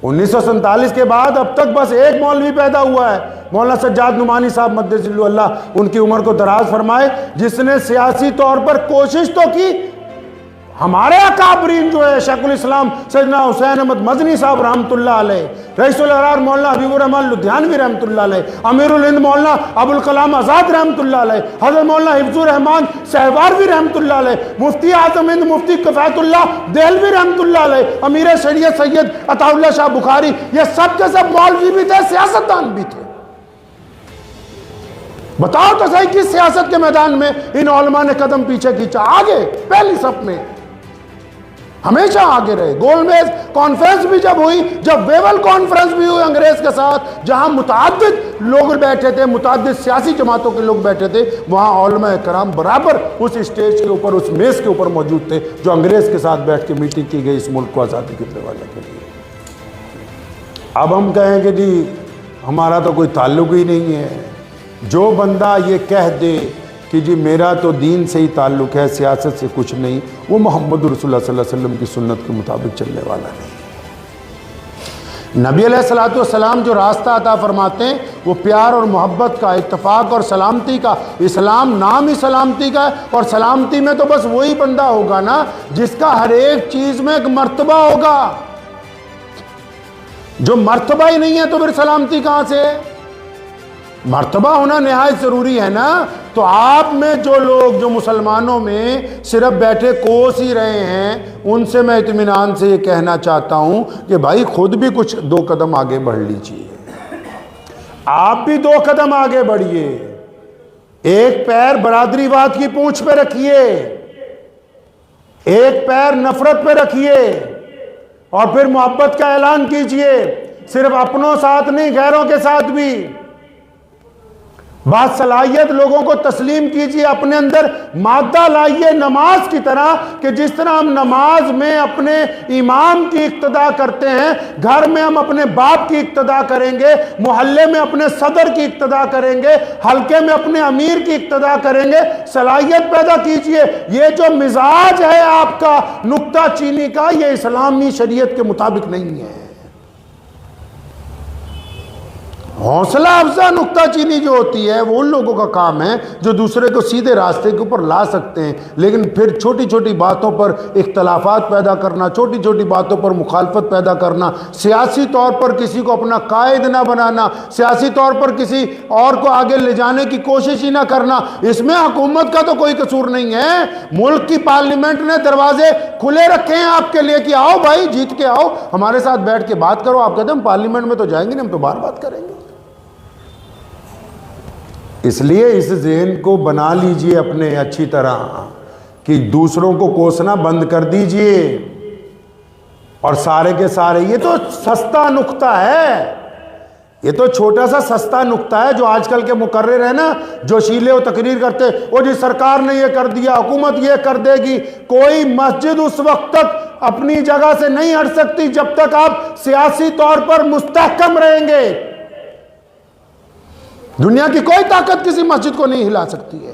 1947 के बाद अब तक बस एक मौलवी पैदा हुआ है, मौलाना सज्जाद नुमानी साहब मद्दसिल्लु अल्लाह उनकी उम्र को दराज फरमाए, जिसने सियासी तौर पर कोशिश तो की। हमारे अकाबरीन जो है शेखुल इस्लाम सैयदना हुसैन अहमद मदनी साहब रहमतुल्लाह अलैह, रईसुल अरार मौलाना हबीबुर रहमान लुधियानवी रहमतुल्लाह अलैह, अमीरुल हिंद मौलाना अबुल कलाम आज़ाद रहमतुल्लाह अलैह, हज़रत मौलाना हिफ्ज़ुर रहमान सहवारवी रहमतुल्लाह अलैह, मुफ्ती आज़म हिंद मुफ्ती किफ़ायतुल्लाह देहलवी रहमतुल्लाह अलैह, अमीर शरीयत सैयद अताउल्लाह शाह बुखारी, ये सब के सब मौलवी भी थे, सियासतदान भी थे। बताओ तो सही किस सियासत के मैदान में इन उलमा ने कदम पीछे खींचा? आगे, पहली सफ में, हमेशा आगे रहे। गोलमेज कॉन्फ्रेंस भी जब हुई, जब वेवल कॉन्फ्रेंस भी हुई अंग्रेज के साथ, जहां मुताद्दिद लोग बैठे थे, मुताद्दिद सियासी जमातों के लोग बैठे थे, वहां उलमा कराम बराबर उस स्टेज के ऊपर, उस मेज के ऊपर मौजूद थे जो अंग्रेज के साथ बैठ के मीटिंग की गई इस मुल्क को आज़ादी दिलवाने के लिए। अब हम कहें कि जी हमारा तो कोई ताल्लुक ही नहीं है। जो बंदा ये कह दे कि जी मेरा तो दीन से ही ताल्लुक़ है, सियासत से कुछ नहीं, वो मोहम्मद रसूलुल्लाह सल्लल्लाहु अलैहि वसल्लम की सुन्नत के मुताबिक चलने वाला नहीं। नबी अलैहिस्सलातु वस्सलाम जो रास्ता अता फरमाते हैं वो प्यार और मोहब्बत का, इत्तफाक और सलामती का। इस्लाम नाम ही सलामती का है, और सलामती में तो बस वही बंदा होगा ना जिसका हर एक चीज़ में एक मर्तबा होगा। जो मर्तबा ही नहीं है तो फिर सलामती कहाँ से है? मर्तबा होना निहायत ज़रूरी है ना। तो आप में जो लोग, जो मुसलमानों में सिर्फ बैठे कोस ही रहे हैं, उनसे मैं इत्मीनान से ये कहना चाहता हूं कि भाई खुद भी कुछ 2 कदम आगे बढ़ लीजिए। आप भी 2 कदम आगे बढ़िए। एक पैर बरादरीवाद की पूंछ पे रखिए, एक पैर नफरत पे रखिए, और फिर मोहब्बत का ऐलान कीजिए, सिर्फ अपनों साथ नहीं, गैरों के साथ भी। बासलाहियत लोगों को तस्लीम कीजिए, अपने अंदर मादा लाइए नमाज की तरह, कि जिस तरह हम नमाज में अपने इमाम की इक्तदा करते हैं, घर में हम अपने बाप की इक्तदा करेंगे, मोहल्ले में अपने सदर की इक्तदा करेंगे, हल्के में अपने अमीर की इक्तदा करेंगे। सलाहियत पैदा कीजिए। ये जो मिजाज है आपका नुक्ता चीनी का, ये इस्लामी शरीयत के मुताबिक नहीं है। हौसला अफजा नुक्ता चीनी जो होती है वो उन लोगों का काम है जो दूसरे को सीधे रास्ते के ऊपर ला सकते हैं, लेकिन फिर छोटी छोटी बातों पर इख्तलाफात पैदा करना, छोटी छोटी बातों पर मुखालफत पैदा करना, सियासी तौर पर किसी को अपना कायद ना बनाना, सियासी तौर पर किसी और को आगे ले जाने की कोशिश ही ना करना, इसमें हुकूमत का तो कोई कसूर नहीं है। मुल्क की पार्लियामेंट ने दरवाजे खुले रखे हैं आपके लिए कि आओ भाई, जीत के आओ, हमारे साथ बैठ के बात करो। आप कहते हैं हम पार्लियामेंट में तो जाएंगे नहीं, हम तो बाहर बात करेंगे। इसलिए इस ज़हन को बना लीजिए अपने अच्छी तरह कि दूसरों को कोसना बंद कर दीजिए। और सारे के सारे, ये तो सस्ता नुक्ता है, ये तो छोटा सा सस्ता नुक्ता है जो आजकल के मुकर्रिर है ना, जो शीले और तकरीर करते, वो जी सरकार ने ये कर दिया, हुकूमत ये कर देगी। कोई मस्जिद उस वक्त तक अपनी जगह से नहीं हट सकती जब तक आप सियासी तौर पर मुस्तहकम रहेंगे। दुनिया की कोई ताकत किसी मस्जिद को नहीं हिला सकती है।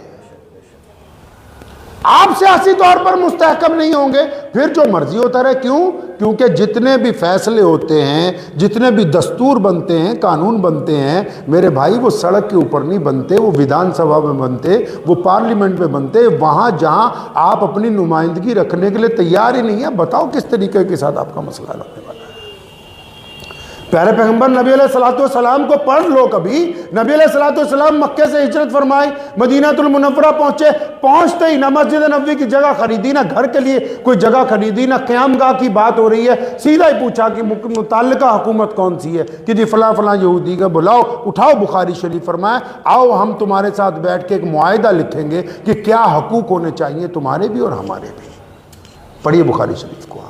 आप सियासी तौर पर मुस्तहकम नहीं होंगे, फिर जो मर्जी होता रहे। क्यों? क्योंकि जितने भी फैसले होते हैं, जितने भी दस्तूर बनते हैं, कानून बनते हैं, मेरे भाई, वो सड़क के ऊपर नहीं बनते, वो विधानसभा में बनते, वो पार्लियामेंट में बनते, वहां जहां आप अपनी नुमाइंदगी रखने के लिए तैयार ही नहीं है। बताओ किस तरीके के साथ आपका मसला रखने वाला है। प्यारे पैगंबर नबी अलैहिस्सलाम को पढ़ लो कभी। नबी अलैहिस्सलाम मक्के से हिजरत फरमाई, मदीनातुल मुनव्वरा पहुंचे, पहुंचते ही ना मस्जिद नबवी की जगह खरीदी, ना घर के लिए कोई जगह खरीदी, ना क़यामगाह की बात हो रही है। सीधा ही पूछा कि मुतल्लिका हुकूमत कौन सी है, कि जी फलां फलां यहूदी का बुलाओ, उठाओ बुखारी शरीफ, फरमाया आओ हम तुम्हारे साथ बैठ के एक मुआहिदा लिखेंगे कि क्या हकूक़ होने चाहिए तुम्हारे भी और हमारे भी। पढ़िए बुखारी शरीफ को।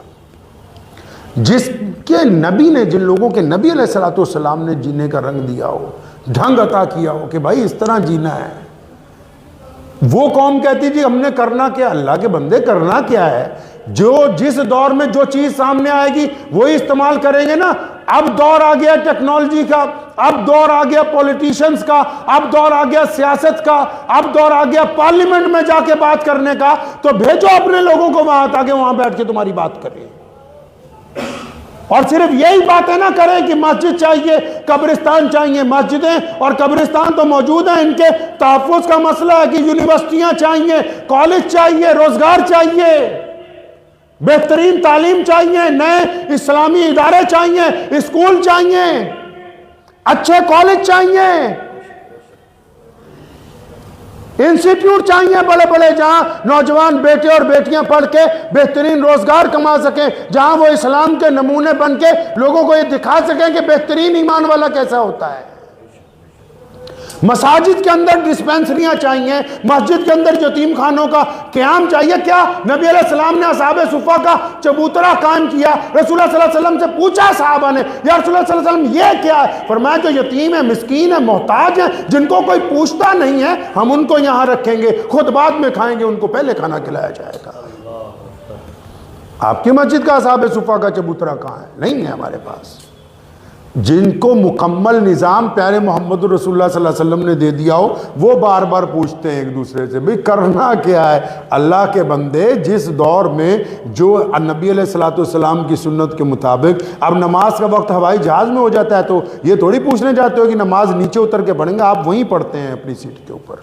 जिसके नबी ने, जिन लोगों के नबी अलैहिस्सलाम ने जीने का रंग दिया हो, ढंग अता किया हो कि भाई इस तरह जीना है, वो कौम कहती थी हमने करना क्या? अल्लाह के बंदे करना क्या है? जो जिस दौर में जो चीज सामने आएगी वही इस्तेमाल करेंगे ना। अब दौर आ गया टेक्नोलॉजी का, अब दौर आ गया पॉलिटिशियंस का, अब दौर आ गया सियासत का, अब दौर आ गया पार्लियामेंट में जाके बात करने का। तो भेजो अपने लोगों को वहां ताकि वहां बैठ के तुम्हारी बात करें। और सिर्फ यही बातें ना करें कि मस्जिद चाहिए, कब्रिस्तान चाहिए। मस्जिदें और कब्रिस्तान तो मौजूद हैं, इनके तहफ़्फ़ुज़ का मसला है कि यूनिवर्सिटियां चाहिए, कॉलेज चाहिए, रोजगार चाहिए, बेहतरीन तालीम चाहिए, नए इस्लामी इदारे चाहिए, स्कूल चाहिए, अच्छे कॉलेज चाहिए, इंस्टीट्यूट चाहिए बड़े बड़े, जहां नौजवान बेटे और बेटियां पढ़ के बेहतरीन रोजगार कमा सकें, जहां वो इस्लाम के नमूने बन के लोगों को ये दिखा सकें कि बेहतरीन ईमान वाला कैसा होता है। मसाजिद के अंदर डिस्पेंसरियां चाहिए, मस्जिद के अंदर यतीम खानों का क़याम चाहिए। क्या नबी अलैहिस्सलाम ने असहाबे सुफ़ा का चबूतरा कायम किया? रसूलुल्लाह सल्लल्लाहु अलैहि वसल्लम से पूछा सहाबा ने, या रसूलुल्लाह सल्लल्लाहु अलैहि वसल्लम ये क्या है? फरमाया जो यतीम है, मिस्कीन है, मोहताज है, जिनको कोई पूछता नहीं है, हम उनको यहां रखेंगे, खुद बाद में खाएंगे, उनको पहले खाना खिलाया जाएगा। आपकी मस्जिद का असहाबे सुफ़ा का चबूतरा कहां है? नहीं है हमारे पास। जिनको मुकम्मल निज़ाम प्यारे मोहम्मद रसूलुल्लाह सल्लल्लाहु अलैहि वसल्लम ने दे दिया हो, वो बार बार पूछते हैं एक दूसरे से, भाई करना क्या है? अल्लाह के बंदे, जिस दौर में जो नबी अलैहिस्सलाम की सुन्नत के मुताबिक अब नमाज का वक्त हवाई जहाज़ में हो जाता है, तो ये थोड़ी पूछने जाते हो कि नमाज नीचे उतर के पढ़ेंगे, आप वहीं पढ़ते हैं अपनी सीट के ऊपर।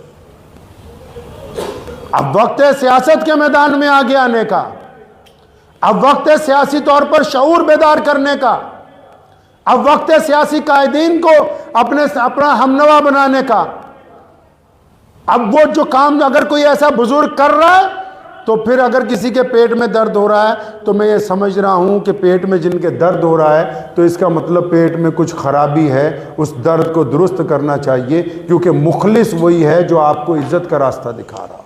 अब वक्त है सियासत के मैदान में आगे आने का, अब वक्त है सियासी तौर पर शऊर बेदार करने का, अब वक्त है सियासी कायदीन को अपना हमनवा बनाने का। अब वो जो काम अगर कोई ऐसा बुजुर्ग कर रहा है, तो फिर अगर किसी के पेट में दर्द हो रहा है, तो मैं ये समझ रहा हूं कि पेट में जिनके दर्द हो रहा है, तो इसका मतलब पेट में कुछ खराबी है, उस दर्द को दुरुस्त करना चाहिए, क्योंकि मुखलिस वही है जो आपको इज्जत का रास्ता दिखा रहा है।